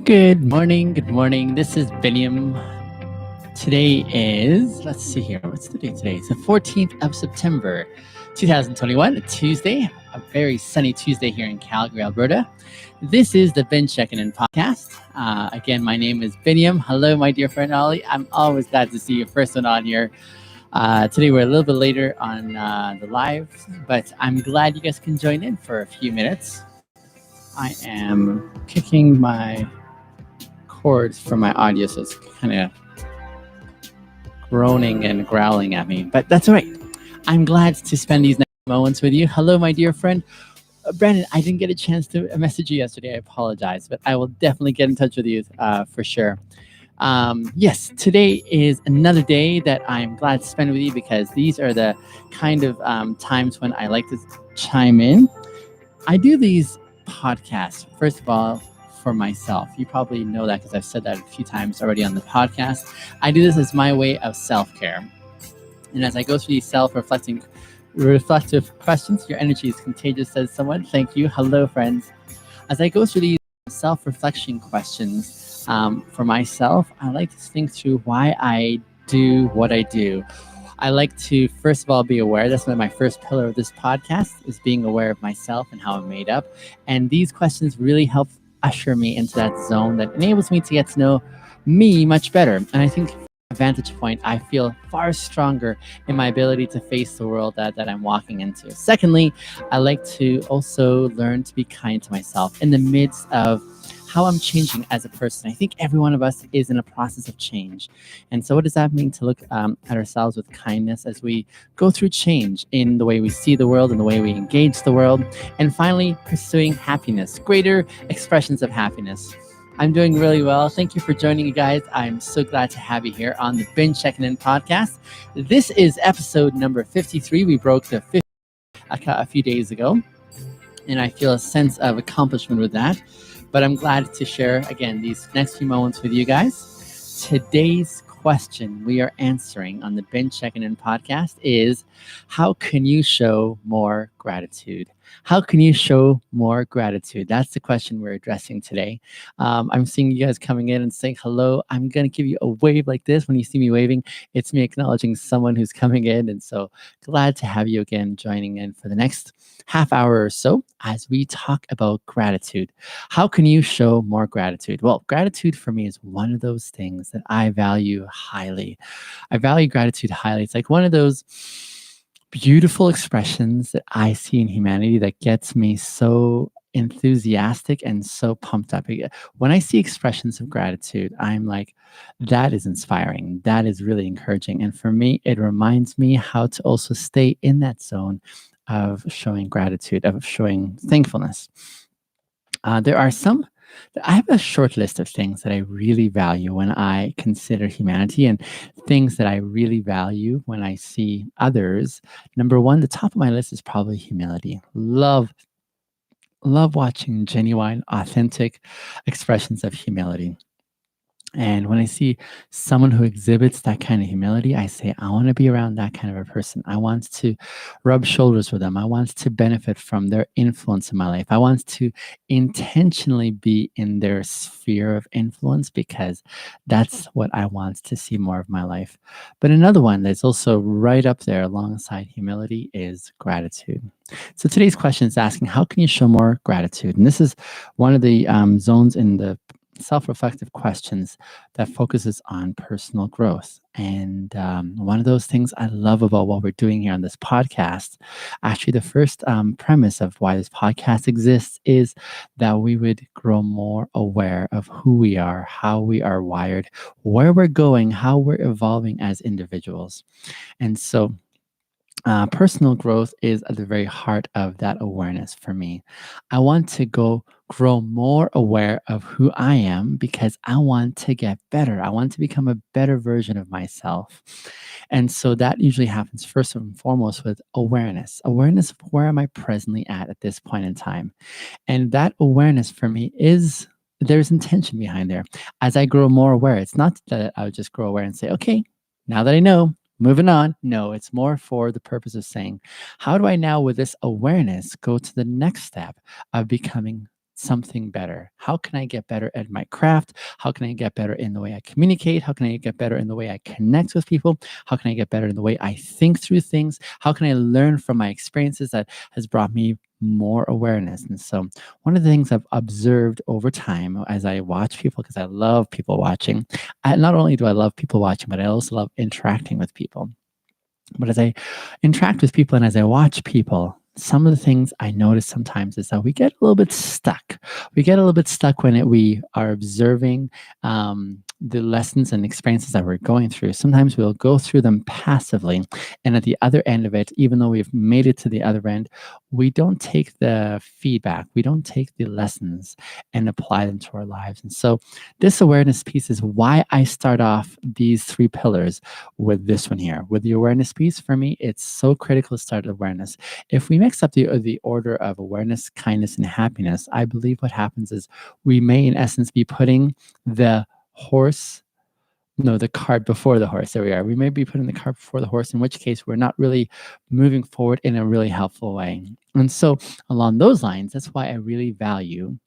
Good morning. Good morning. This is Biniam. Today is, let's see here. What's the date today? It's the 14th of September, 2021, a Tuesday, a very sunny Tuesday here in Calgary, Alberta. This is the Checkin In podcast. Again, my name is Biniam. Hello, my dear friend Ollie. I'm always glad to see you first one on here. Today we're a little bit later on the live, but I'm glad you guys can join in for a few minutes. I am kicking my cords for my audio, so it's kind of groaning and growling at me, but that's all right. I'm glad to spend these next moments with you. Hello, my dear friend. Brandon, I didn't get a chance to message you yesterday. I apologize, but I will definitely get in touch with you for sure. Yes, today is another day that I'm glad to spend with you because these are the kind of times when I like to chime in. I do these podcasts, first of all, for myself. You probably know that because I've said that a few times already on the podcast. I do this as my way of self-care. And as I go through these reflective questions, your energy is contagious, says someone. Thank you. Hello, friends. As I go through these self-reflection questions for myself, I like to think through why I do what I do. I like to, first of all, be aware. That's my first pillar of this podcast, is being aware of myself and how I'm made up. And these questions really help usher me into that zone that enables me to get to know me much better. And I think from a vantage point, I feel far stronger in my ability to face the world that I'm walking into. Secondly, I like to also learn to be kind to myself in the midst of how I'm changing as a person. I think every one of us is in a process of change. And so what does that mean to look at ourselves with kindness as we go through change in the way we see the world and the way we engage the world? And finally, pursuing happiness, greater expressions of happiness. I'm doing really well. Thank you for joining, you guys. I'm so glad to have you here on the Checkin In podcast. This is episode number 53. We broke the 50 a few days ago, and I feel a sense of accomplishment with that. But I'm glad to share, again, these next few moments with you guys. Today's question we are answering on the Checkin In podcast is, how can you show more gratitude? How can you show more gratitude? That's the question we're addressing today. I'm seeing you guys coming in and saying hello. I'm going to give you a wave like this. When you see me waving, it's me acknowledging someone who's coming in. And so glad to have you again joining in for the next half hour or so as we talk about gratitude. How can you show more gratitude? Well, gratitude for me is one of those things that I value highly. I value gratitude highly. It's like one of those beautiful expressions that I see in humanity that gets me so enthusiastic and so pumped up. When I see expressions of gratitude, I'm like, that is inspiring. That is really encouraging. And for me, it reminds me how to also stay in that zone of showing gratitude, of showing thankfulness. There are some, I have a short list of things that I really value when I consider humanity and things that I really value when I see others. Number one, the top of my list is probably humility. Love watching genuine, authentic expressions of humility. And when I see someone who exhibits that kind of humility, I say, I want to be around that kind of a person. I want to rub shoulders with them. I want to benefit from their influence in my life. I want to intentionally be in their sphere of influence because that's what I want to see more of my life. But another one that's also right up there alongside humility is gratitude. So today's question is asking, how can you show more gratitude? And this is one of the zones in the self-reflective questions that focuses on personal growth. And one of those things I love about what we're doing here on this podcast, actually the first premise of why this podcast exists is that we would grow more aware of who we are, how we are wired, where we're going, how we're evolving as individuals. And so personal growth is at the very heart of that awareness for me. I want to grow more aware of who I am because I want to get better. I want to become a better version of myself. And so that usually happens first and foremost with awareness of where am I presently at this point in time. And that awareness for me is, there's intention behind there. As I grow more aware, it's not that I would just grow aware and say, okay, now that I know, moving on. No, it's more for the purpose of saying, how do I now, with this awareness, go to the next step of becoming something better? How can I get better at my craft? How can I get better in the way I communicate? How can I get better in the way I connect with people? How can I get better in the way I think through things? How can I learn from my experiences that has brought me more awareness? And so one of the things I've observed over time as I watch people, because I love people watching, not only do I love people watching, but I also love interacting with people. But as I interact with people and as I watch people, some of the things I notice sometimes is that we get a little bit stuck. We get a little bit stuck when we are observing the lessons and experiences that we're going through. Sometimes we'll go through them passively. And at the other end of it, even though we've made it to the other end, we don't take the feedback, we don't take the lessons and apply them to our lives. And so this awareness piece is why I start off these 3 pillars with this one here. With the awareness piece, for me, it's so critical to start awareness. If we mix up the order of awareness, kindness, and happiness, I believe what happens is we may, in essence, be putting the cart before the horse. There we are. We may be putting the cart before the horse, in which case we're not really moving forward in a really helpful way. And so along those lines, that's why I really value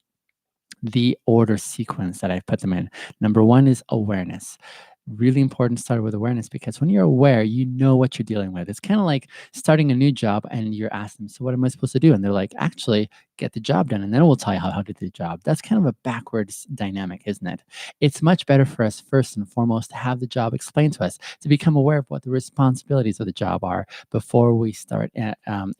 the order sequence that I put them in. Number 1 is awareness. Really important to start with awareness, because when you're aware, you know what you're dealing with. It's kind of like starting a new job and you're asking them, so what am I supposed to do? And they're like, actually, get the job done, and then we'll tell you how to do the job. That's kind of a backwards dynamic, isn't it? It's much better for us, first and foremost, to have the job explained to us, to become aware of what the responsibilities of the job are before we start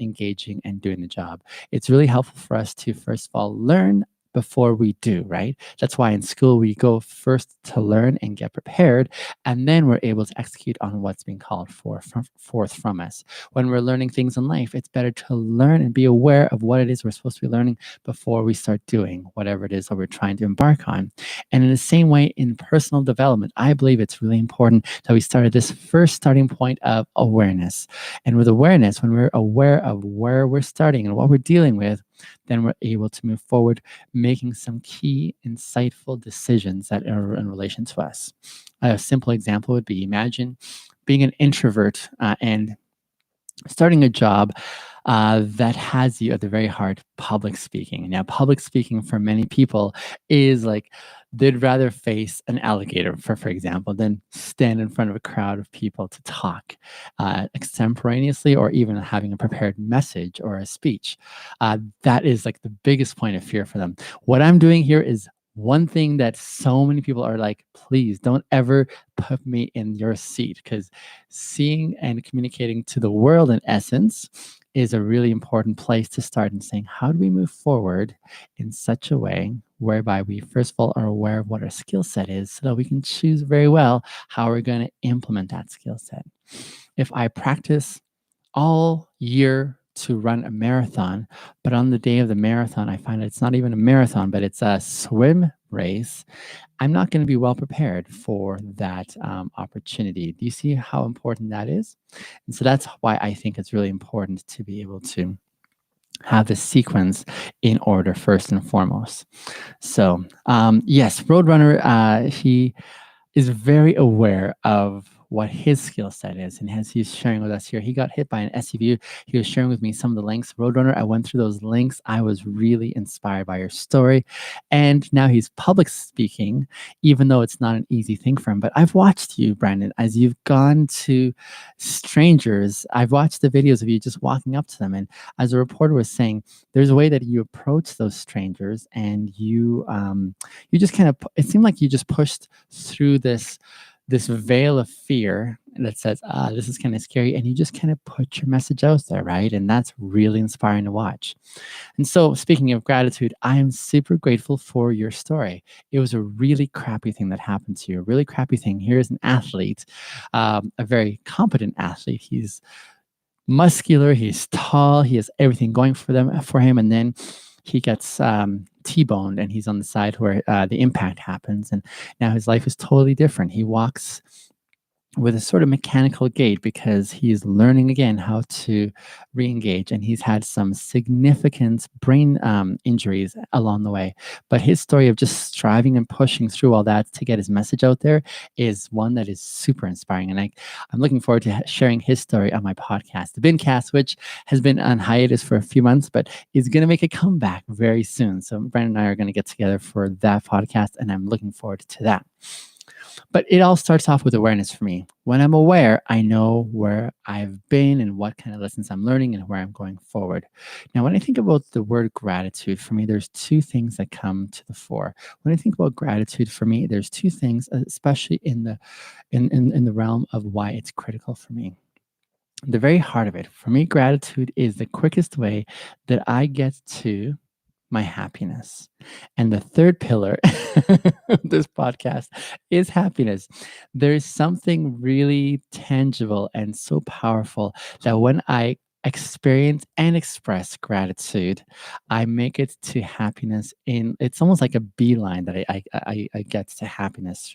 engaging and doing the job. It's really helpful for us to, first of all, learn before we do, right? That's why in school we go first to learn and get prepared, and then we're able to execute on what's being called forth from us. When we're learning things in life, it's better to learn and be aware of what it is we're supposed to be learning before we start doing whatever it is that we're trying to embark on. And in the same way, in personal development, I believe it's really important that we start at this first starting point of awareness. And with awareness, when we're aware of where we're starting and what we're dealing with, then we're able to move forward, making some key, insightful decisions that are in relation to us. A simple example would be, imagine being an introvert and starting a job that has you at the very heart public speaking. Now, public speaking for many people is like they'd rather face an alligator, for example, than stand in front of a crowd of people to talk extemporaneously, or even having a prepared message or a speech. That is like the biggest point of fear for them. What I'm doing here is one thing that so many people are like, please don't ever put me in your seat, because seeing and communicating to the world, in essence, is a really important place to start in saying, how do we move forward in such a way whereby we, first of all, are aware of what our skill set is, so that we can choose very well how we're going to implement that skill set. If I practice all year to run a marathon, but on the day of the marathon, I find it's not even a marathon, but it's a swim race, I'm not going to be well prepared for that opportunity. Do you see how important that is? And so that's why I think it's really important to be able to have the sequence in order first and foremost. So yes, Roadrunner, he is very aware of what his skill set is. And as he's sharing with us here, he got hit by an SUV. He was sharing with me some of the links. Roadrunner, I went through those links. I was really inspired by your story. And now he's public speaking, even though it's not an easy thing for him. But I've watched you, Brandon, as you've gone to strangers. I've watched the videos of you just walking up to them. And as a reporter was saying, there's a way that you approach those strangers, and you just kind of, it seemed like you just pushed through this veil of fear that says, this is kind of scary, and you just kind of put your message out there, right? And that's really inspiring to watch. And so, speaking of gratitude, I am super grateful for your story. It was a really crappy thing that happened to you, a really crappy thing. Here's an athlete, a very competent athlete. He's muscular, he's tall, he has everything going for him, and then he gets T-boned, and he's on the side where the impact happens, and now his life is totally different. He walks with a sort of mechanical gait because he's learning again how to re-engage, and he's had some significant brain injuries along the way. But his story of just striving and pushing through all that to get his message out there is one that is super inspiring. And I'm looking forward to sharing his story on my podcast, the Bincast, which has been on hiatus for a few months, but is going to make a comeback very soon. So Brandon and I are going to get together for that podcast, and I'm looking forward to that. But it all starts off with awareness for me. When I'm aware, I know where I've been and what kind of lessons I'm learning and where I'm going forward. Now, when I think about the word gratitude, for me, there's two things that come to the fore. When I think about gratitude, for me, there's two things, especially in the realm of why it's critical for me. The very heart of it, for me, gratitude is the quickest way that I get to my happiness. And the third pillar of this podcast is happiness. There's something really tangible and so powerful that when I experience and express gratitude, I make it to happiness in it's almost like a beeline that I get to happiness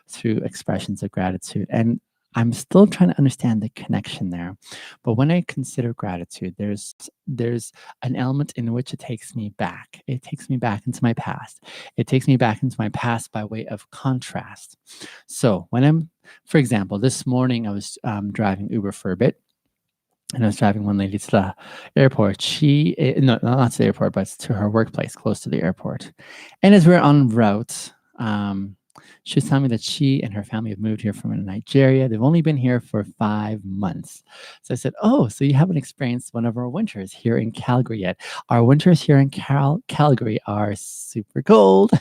through expressions of gratitude. And I'm still trying to understand the connection there. But when I consider gratitude, there's an element in which it takes me back. It takes me back into my past. It takes me back into my past by way of contrast. So for example, this morning I was driving Uber for a bit, and I was driving one lady to the airport. No, not to the airport, but to her workplace, close to the airport. And as we we're en route, she was telling me that she and her family have moved here from Nigeria. They've only been here for 5 months. So I said, "Oh, so you haven't experienced one of our winters here in Calgary yet? Our winters here in Calgary are super cold.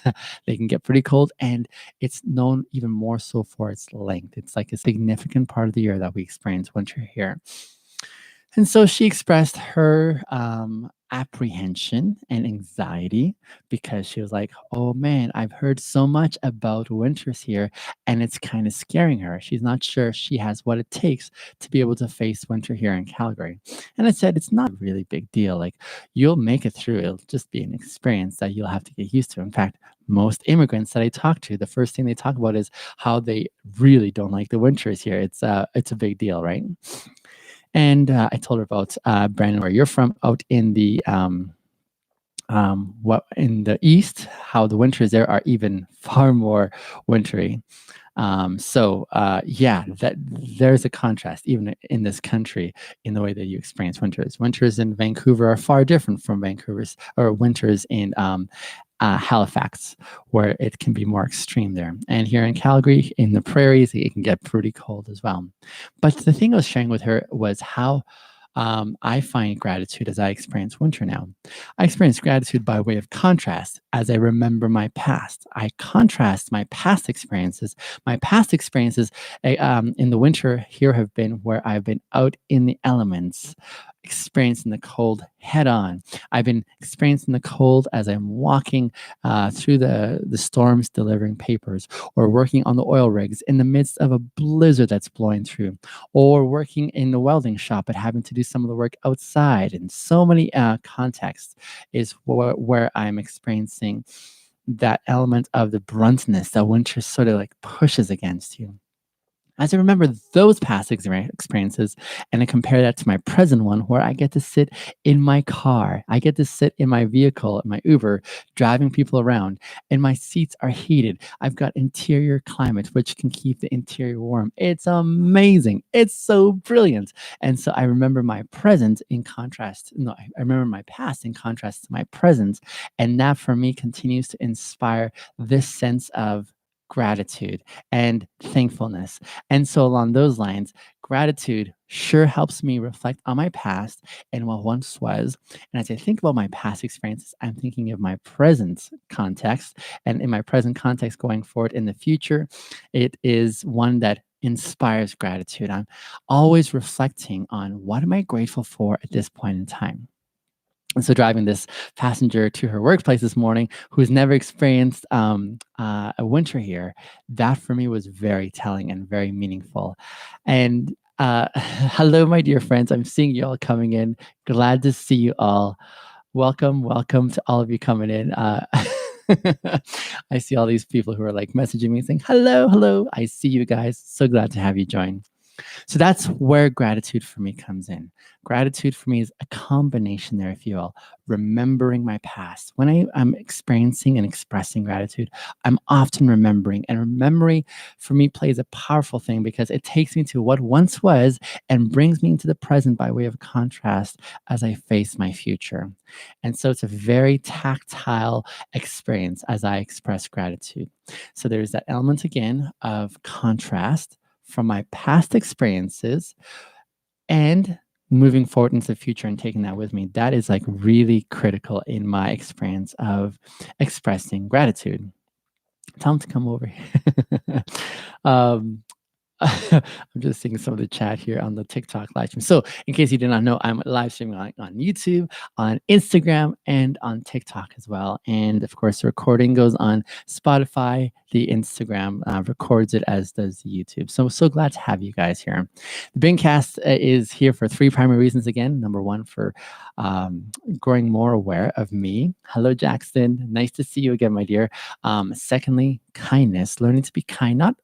They can get pretty cold, and it's known even more so for its length. It's like a significant part of the year that we experience winter here." And so she expressed her apprehension and anxiety because she was like, "Oh man, I've heard so much about winters here, and it's kind of scaring her. She's not sure she has what it takes to be able to face winter here in Calgary." And I said, "It's not a really big deal. Like, you'll make it through. It'll just be an experience that you'll have to get used to." In fact, most immigrants that I talk to, the first thing they talk about is how they really don't like the winters here. It's a big deal, right? And I told her about Brandon, where you're from, out in the what in the east, how the winters there are even far more wintry. Yeah, that there's a contrast even in this country in the way that you experience winters. Winters in Vancouver are far different from Vancouver's or winters in Halifax, where it can be more extreme there. And here in Calgary, in the prairies, it can get pretty cold as well. But the thing I was sharing with her was how I find gratitude as I experience winter now. I experience gratitude by way of contrast as I remember my past. I contrast my past experiences. My past experiences in the winter here have been where I've been out in the elements, experiencing the cold head on. I've been experiencing the cold as I'm walking through the storms delivering papers, or working on the oil rigs in the midst of a blizzard that's blowing through, or working in the welding shop but having to do some of the work outside. In so many contexts is where I'm experiencing that element of the bruntness that winter sort of like pushes against you. As I remember those past experiences and I compare that to my present one, where I get to sit in my car, I get to sit in my vehicle, in my Uber, driving people around, and my seats are heated. I've got interior climate, which can keep the interior warm. It's amazing. It's so brilliant. And so I remember my present in contrast. No, I remember my past in contrast to my present. And that for me continues to inspire this sense of gratitude and thankfulness. And so, along those lines, gratitude sure helps me reflect on my past and what once was. And as I think about my past experiences, I'm thinking of my present context. And in my present context going forward in the future, it is one that inspires gratitude. I'm always reflecting on what am I grateful for at this point in time. And so driving this passenger to her workplace this morning who's never experienced a winter here, that for me was very telling and very meaningful. And hello, my dear friends. I'm seeing you all coming in. Glad to see you all. Welcome to all of you coming in. I see all these people who are like messaging me saying, hello, hello. I see you guys. So glad to have you join. So that's where gratitude for me comes in. Gratitude for me is a combination there, if you will, remembering my past. When I'm experiencing and expressing gratitude, I'm often remembering. And memory for me plays a powerful thing because it takes me to what once was and brings me into the present by way of contrast as I face my future. And so it's a very tactile experience as I express gratitude. So there's that element again of contrast from my past experiences and moving forward into the future and taking that with me. That is like really critical in my experience of expressing gratitude. Tell them to come over here. um, I'm just seeing some of the chat here on the TikTok live stream. So, in case you did not know, I'm live streaming on YouTube, on Instagram, and on TikTok as well. And of course, the recording goes on Spotify. The Instagram records it, as does the YouTube. So glad to have you guys here. The Bingcast is here for three primary reasons again. Number one, for growing more aware of me. Hello, Jackson. Nice to see you again, my dear. Secondly, kindness, learning to be kind, not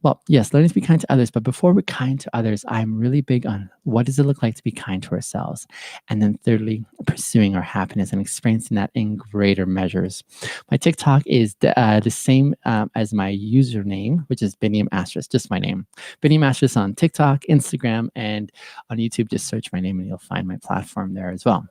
well, yes, learning to be kind to others. But before we're kind to others, I'm really big on what does it look like to be kind to ourselves? And then thirdly, pursuing our happiness and experiencing that in greater measures. My TikTok is the same as my username, which is Biniam Asterisk, just my name. Biniam Asterisk on TikTok, Instagram, and on YouTube. Just search my name and you'll find my platform there as well.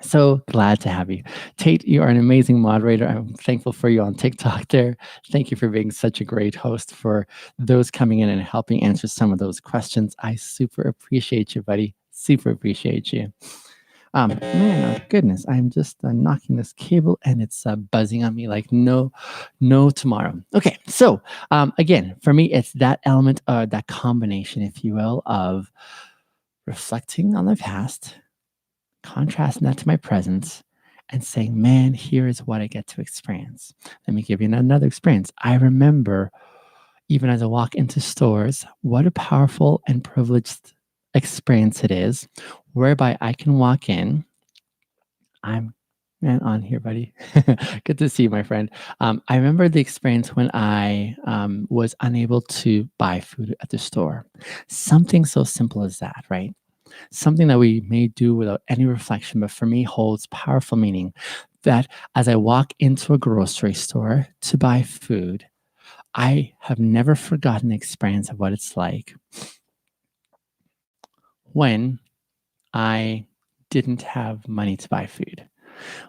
So glad to have you. Tate, you are an amazing moderator. I'm thankful for you on TikTok there. Thank you for being such a great host for those coming in and helping answer some of those questions. I super appreciate you, buddy. Super appreciate you. Man, oh goodness, I'm just knocking this cable and it's buzzing on me like no tomorrow. Okay, so again, for me, it's that element, that combination, if you will, of reflecting on the past, contrasting that to my presence, and saying, man, here is what I get to experience. Let me give you another experience. I remember, even as I walk into stores, what a powerful and privileged experience it is, whereby I can walk in. I'm man on here, buddy. Good to see you, my friend. I remember the experience when I was unable to buy food at the store. Something so simple as that, right? Something that we may do without any reflection, but for me holds powerful meaning. That as I walk into a grocery store to buy food, I have never forgotten the experience of what it's like when I didn't have money to buy food,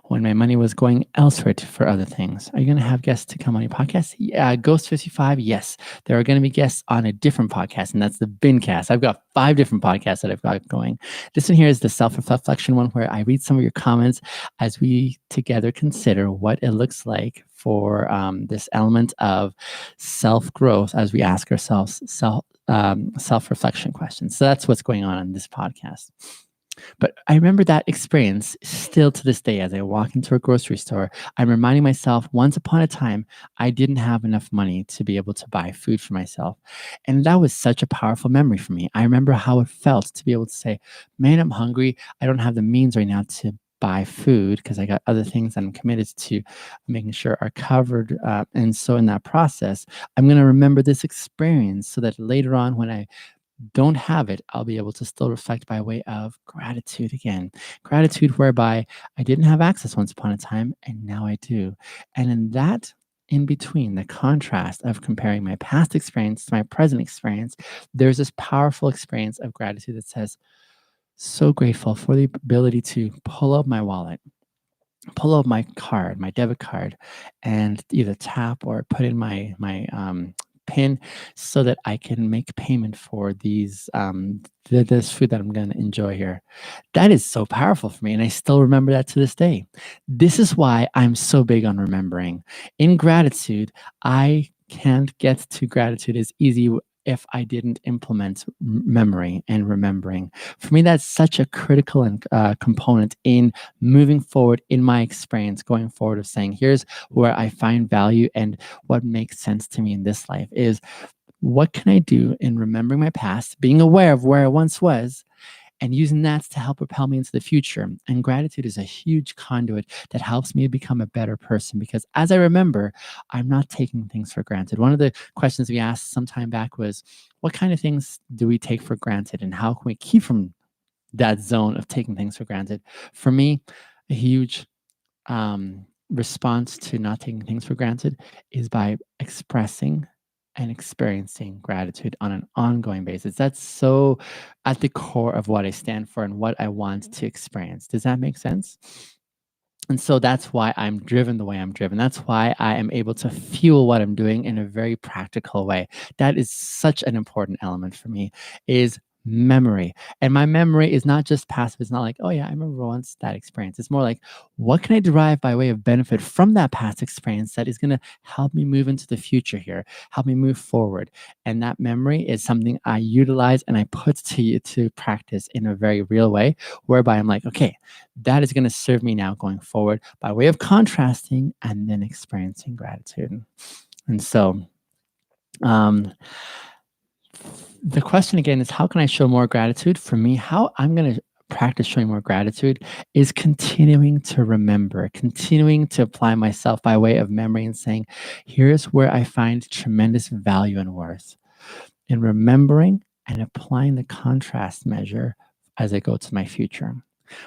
when my money was going elsewhere for other things. Are you going to have guests to come on your podcast? Yeah, Ghost 55. Yes, there are going to be guests on a different podcast, and that's the Bincast. I've got 5 different podcasts that I've got going. This one here is the self-reflection one, where I read some of your comments as we together consider what it looks like for this element of self-growth as we ask ourselves self-reflection questions. So that's what's going on in this podcast. But I remember that experience still to this day as I walk into a grocery store. I'm reminding myself, once upon a time, I didn't have enough money to be able to buy food for myself. And that was such a powerful memory for me. I remember how it felt to be able to say, man, I'm hungry. I don't have the means right now to buy food because I got other things that I'm committed to making sure are covered. And so in that process, I'm going to remember this experience so that later on when I don't have it, I'll be able to still reflect by way of gratitude again. Gratitude whereby I didn't have access once upon a time, and now I do. And in that, in between, the contrast of comparing my past experience to my present experience, there's this powerful experience of gratitude that says, so grateful for the ability to pull up my wallet, pull up my card, my debit card, and either tap or put in my pin so that I can make payment for these this food that I'm going to enjoy here. That is so powerful for me, and I still remember that to this day. This is why I'm so big on remembering. In gratitude, I can't get to gratitude as easy if I didn't implement memory and remembering. For me, that's such a critical and component in moving forward in my experience going forward of saying, here's where I find value and what makes sense to me in this life is what can I do in remembering my past, being aware of where I once was, and using that to help propel me into the future. And gratitude is a huge conduit that helps me become a better person because as I remember, I'm not taking things for granted. One of the questions we asked some time back was, what kind of things do we take for granted and how can we keep from that zone of taking things for granted? For me, a huge response to not taking things for granted is by expressing and experiencing gratitude on an ongoing basis. That's so at the core of what I stand for and what I want to experience. Does that make sense? And so that's why I'm driven the way I'm driven. That's why I am able to fuel what I'm doing in a very practical way. That is such an important element for me is memory. And my memory is not just passive. It's not like, oh yeah, I remember once that experience. It's more like, what can I derive by way of benefit from that past experience that is going to help me move into the future here, help me move forward. And that memory is something I utilize and I put to practice in a very real way, whereby I'm like, okay, that is going to serve me now going forward by way of contrasting and then experiencing gratitude. And so the question again is, how can I show more gratitude? For me, how I'm going to practice showing more gratitude is continuing to remember, continuing to apply myself by way of memory and saying, here's where I find tremendous value and worth in remembering and applying the contrast measure as I go to my future.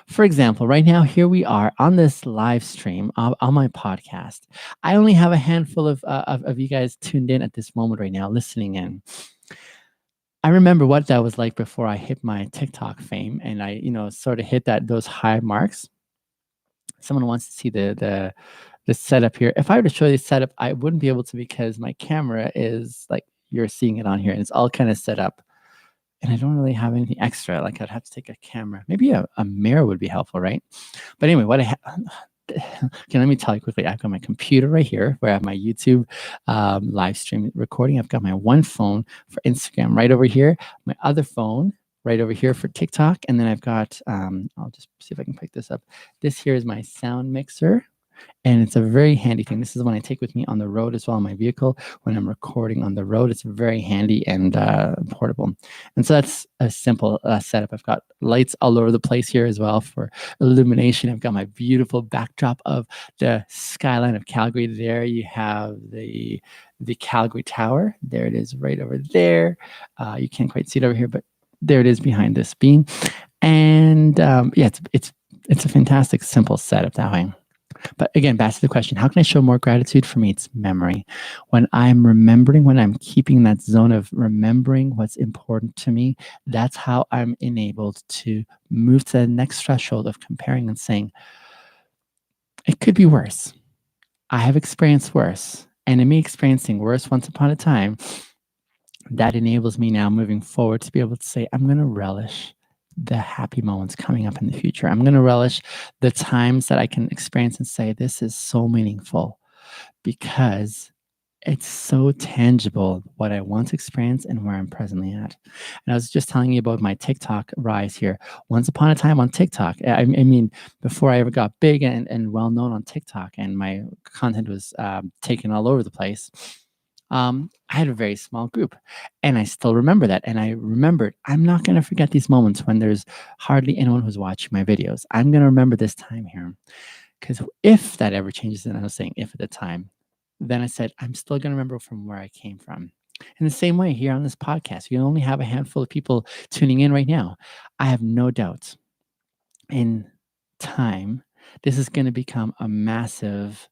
For example, right now, here we are on this live stream on my podcast. I only have a handful of you guys tuned in at this moment right now, listening in. I remember what that was like before I hit my TikTok fame, and I, sort of hit those high marks. Someone wants to see the setup here. If I were to show you the setup, I wouldn't be able to because my camera is like you're seeing it on here, and it's all kind of set up. And I don't really have anything extra. Like I'd have to take a camera. Maybe a mirror would be helpful, right? But anyway, what okay, let me tell you quickly. I've got my computer right here where I have my YouTube live stream recording. I've got my one phone for Instagram right over here, my other phone right over here for TikTok. And then I've got, I'll just see if I can pick this up. This here is my sound mixer. And it's a very handy thing. This is one I take with me on the road as well in my vehicle. When I'm recording on the road, it's very handy and portable. And so that's a simple setup. I've got lights all over the place here as well for illumination. I've got my beautiful backdrop of the skyline of Calgary. There you have the Calgary Tower. There it is right over there. You can't quite see it over here, but there it is behind this beam. And yeah, it's a fantastic, simple setup that way. But again, back to the question, how can I show more gratitude? For me, it's memory. When I'm remembering, when I'm keeping that zone of remembering what's important to me, that's how I'm enabled to move to the next threshold of comparing and saying, it could be worse. I have experienced worse. And in me experiencing worse once upon a time, that enables me now moving forward to be able to say, I'm going to relish the happy moments coming up in the future. I'm going to relish the times that I can experience and say, this is so meaningful because it's so tangible what I want to experience and where I'm presently at. And I was just telling you about my TikTok rise here. Once upon a time on TikTok, I mean, before I ever got big and well known on TikTok and my content was taken all over the place, I had a very small group and I still remember that. And I remembered, I'm not going to forget these moments when there's hardly anyone who's watching my videos. I'm going to remember this time here because if that ever changes, and I was saying if at the time, then I said, I'm still going to remember from where I came from. In the same way here on this podcast, you only have a handful of people tuning in right now. I have no doubt in time, this is going to become a massive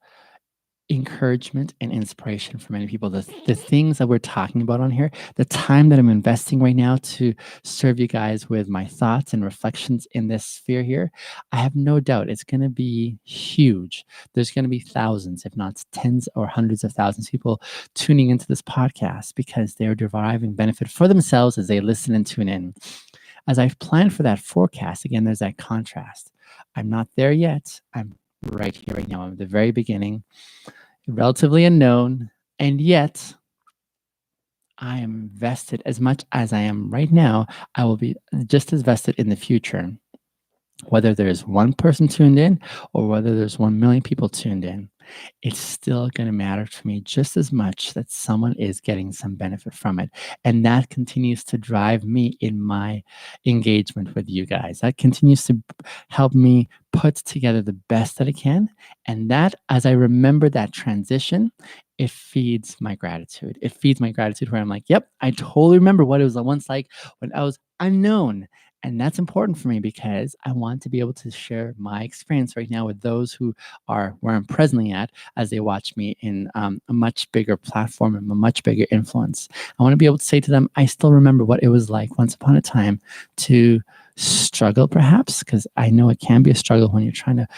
encouragement and inspiration for many people. The things that we're talking about on here, the time that I'm investing right now to serve you guys with my thoughts and reflections in this sphere here, I have no doubt it's going to be huge. There's going to be thousands, if not tens or hundreds of thousands of people tuning into this podcast because they're deriving benefit for themselves as they listen and tune in. As I've planned for that forecast, again, there's that contrast. I'm not there yet. I'm right here, right now. I'm at the very beginning, relatively unknown, and yet I am vested as much as I am right now. I will be just as vested in the future, whether there's one person tuned in or whether there's 1 million people tuned in. it's still going to matter to me just as much that someone is getting some benefit from it. And that continues to drive me in my engagement with you guys. That continues to help me put together the best that I can. And that, as I remember that transition, it feeds my gratitude. It feeds my gratitude where I'm like, yep, I totally remember what it was once like when I was unknown. And that's important for me because I want to be able to share my experience right now with those who are where I'm presently at as they watch me in a much bigger platform and a much bigger influence. I want to be able to say to them, I still remember what it was like once upon a time to struggle, perhaps, because I know it can be a struggle when you're trying to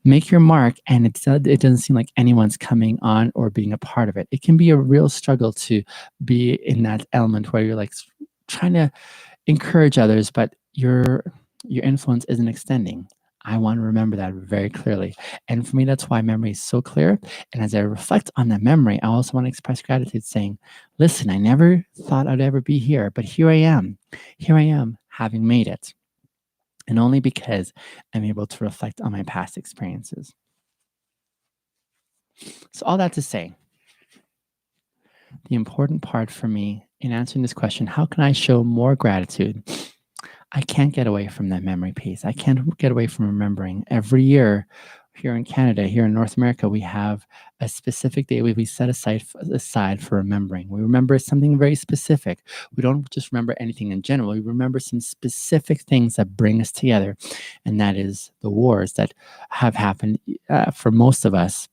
make your mark and it doesn't seem like anyone's coming on or being a part of it. It can be a real struggle to be in that element where you're like trying to encourage others, but your influence isn't extending. I want to remember that very clearly. And for me, that's why memory is so clear. And as I reflect on that memory, I also want to express gratitude saying, listen, I never thought I'd ever be here, but here I am. Here I am having made it. And only because I'm able to reflect on my past experiences. So all that to say, the important part for me in answering this question, how can I show more gratitude? I can't get away from that memory piece. I can't get away from remembering. Every year here in Canada, here in North America, we have a specific day we set aside for remembering. We remember something very specific. We don't just remember anything in general. We remember some specific things that bring us together, and that is the wars that have happened for most of us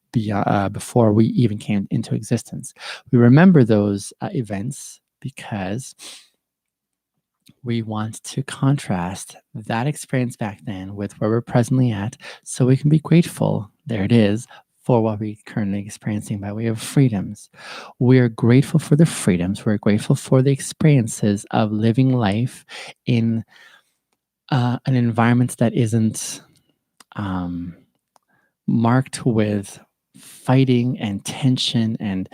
before we even came into existence. We remember those events because we want to contrast that experience back then with where we're presently at so we can be grateful. There it is. For what we're currently experiencing by way of freedoms. We're grateful for the freedoms. We're grateful for the experiences of living life in an environment that isn't marked with fighting and tension and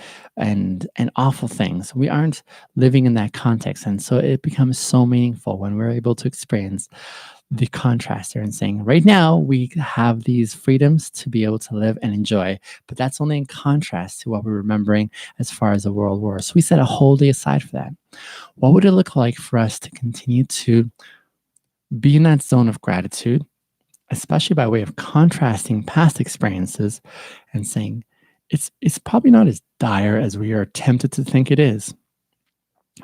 awful things. We aren't living in that context, and so it becomes so meaningful when we're able to experience the contrast there and saying, right now we have these freedoms to be able to live and enjoy, but that's only in contrast to what we're remembering as far as the world war. So we set a whole day aside for that. What would it look like for us to continue to be in that zone of gratitude, especially by way of contrasting past experiences and saying, it's probably not as dire as we are tempted to think it is.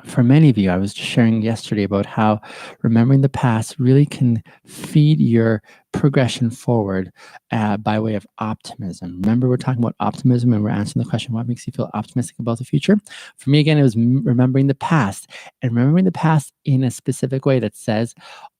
For many of you, I was just sharing yesterday about how remembering the past really can feed your progression forward by way of optimism. Remember, we're talking about optimism and we're answering the question, what makes you feel optimistic about the future? For me, again, it was remembering the past and remembering the past in a specific way that says,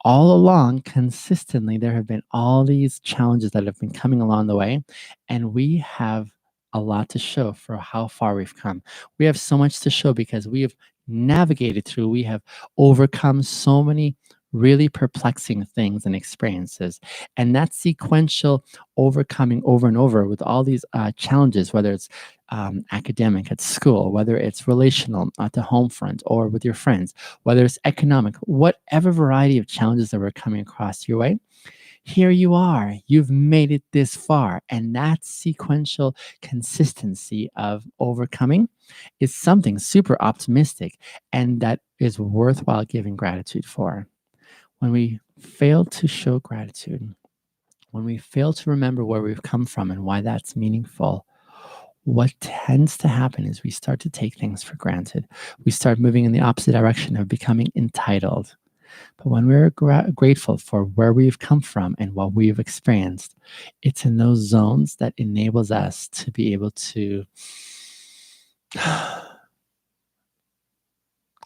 all along, consistently, there have been all these challenges that have been coming along the way, and we have a lot to show for how far we've come. We have so much to show because we have navigated through, we have overcome so many really perplexing things and experiences. And that sequential overcoming over and over with all these challenges, whether it's academic at school, whether it's relational at the home front or with your friends, whether it's economic, whatever variety of challenges that were coming across your way, here you are. You've made it this far. And that sequential consistency of overcoming is something super optimistic and that is worthwhile giving gratitude for. When we fail to show gratitude, when we fail to remember where we've come from and why that's meaningful, what tends to happen is we start to take things for granted. We start moving in the opposite direction of becoming entitled. But when we're grateful for where we've come from and what we've experienced, it's in those zones that enables us to be able to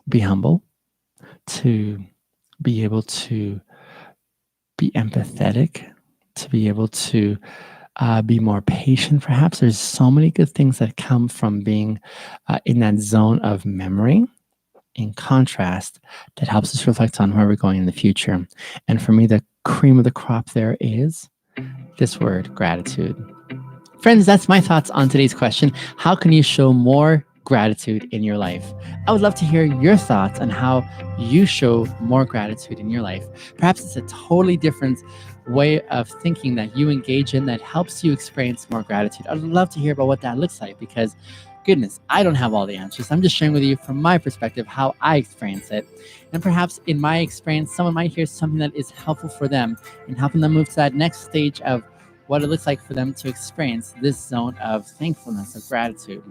be humble, to be able to be empathetic, to be able to be more patient, perhaps. There's so many good things that come from being in that zone of memory. In contrast, that helps us reflect on where we're going in the future. And for me, the cream of the crop there is this word, gratitude. Friends, that's my thoughts on today's question. How can you show more gratitude in your life? I would love to hear your thoughts on how you show more gratitude in your life. Perhaps it's a totally different way of thinking that you engage in that helps you experience more gratitude. I'd love to hear about what that looks like because, goodness, I don't have all the answers. I'm just sharing with you from my perspective how I experience it. And perhaps in my experience, someone might hear something that is helpful for them in helping them move to that next stage of what it looks like for them to experience this zone of thankfulness, of gratitude.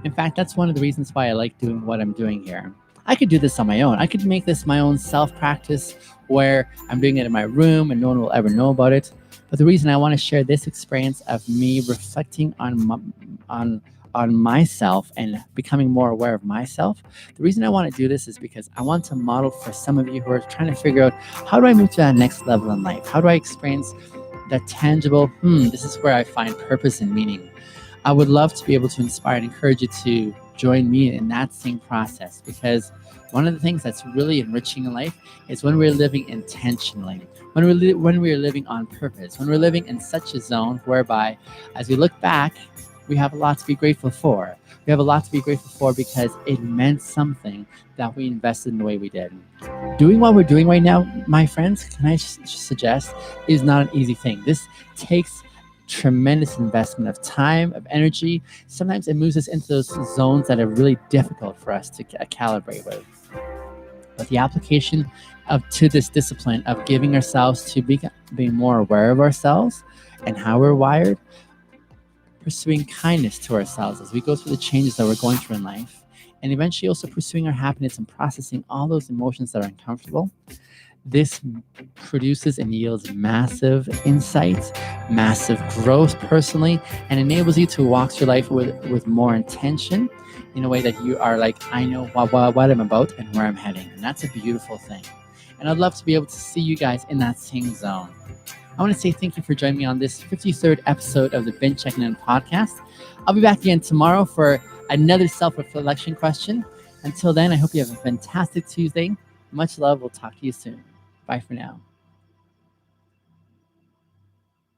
In fact, that's one of the reasons why I like doing what I'm doing here. I could do this on my own. I could make this my own self practice where I'm doing it in my room and no one will ever know about it. But the reason I want to share this experience of me reflecting on myself and becoming more aware of myself, the reason I want to do this is because I want to model for some of you who are trying to figure out how do I move to that next level in life? How do I experience that tangible, this is where I find purpose and meaning. I would love to be able to inspire and encourage you to join me in that same process because one of the things that's really enriching in life is when we're living intentionally, when we're living on purpose, when we're living in such a zone whereby, as we look back, we have a lot to be grateful for. We have a lot to be grateful for because it meant something that we invested in the way we did. Doing what we're doing right now, my friends, can I suggest, is not an easy thing. This takes tremendous investment of time, of energy. Sometimes it moves us into those zones that are really difficult for us to calibrate with. But the application to this discipline of giving ourselves to being more aware of ourselves and how we're wired, pursuing kindness to ourselves as we go through the changes that we're going through in life, and eventually also pursuing our happiness and processing all those emotions that are uncomfortable. This produces and yields massive insights, massive growth personally, and enables you to walk through life with more intention in a way that you are like, I know what I'm about and where I'm heading. And that's a beautiful thing. And I'd love to be able to see you guys in that same zone. I want to say thank you for joining me on this 53rd episode of the Checkin In podcast. I'll be back again tomorrow for another self-reflection question. Until then, I hope you have a fantastic Tuesday. Much love. We'll talk to you soon. Bye for now.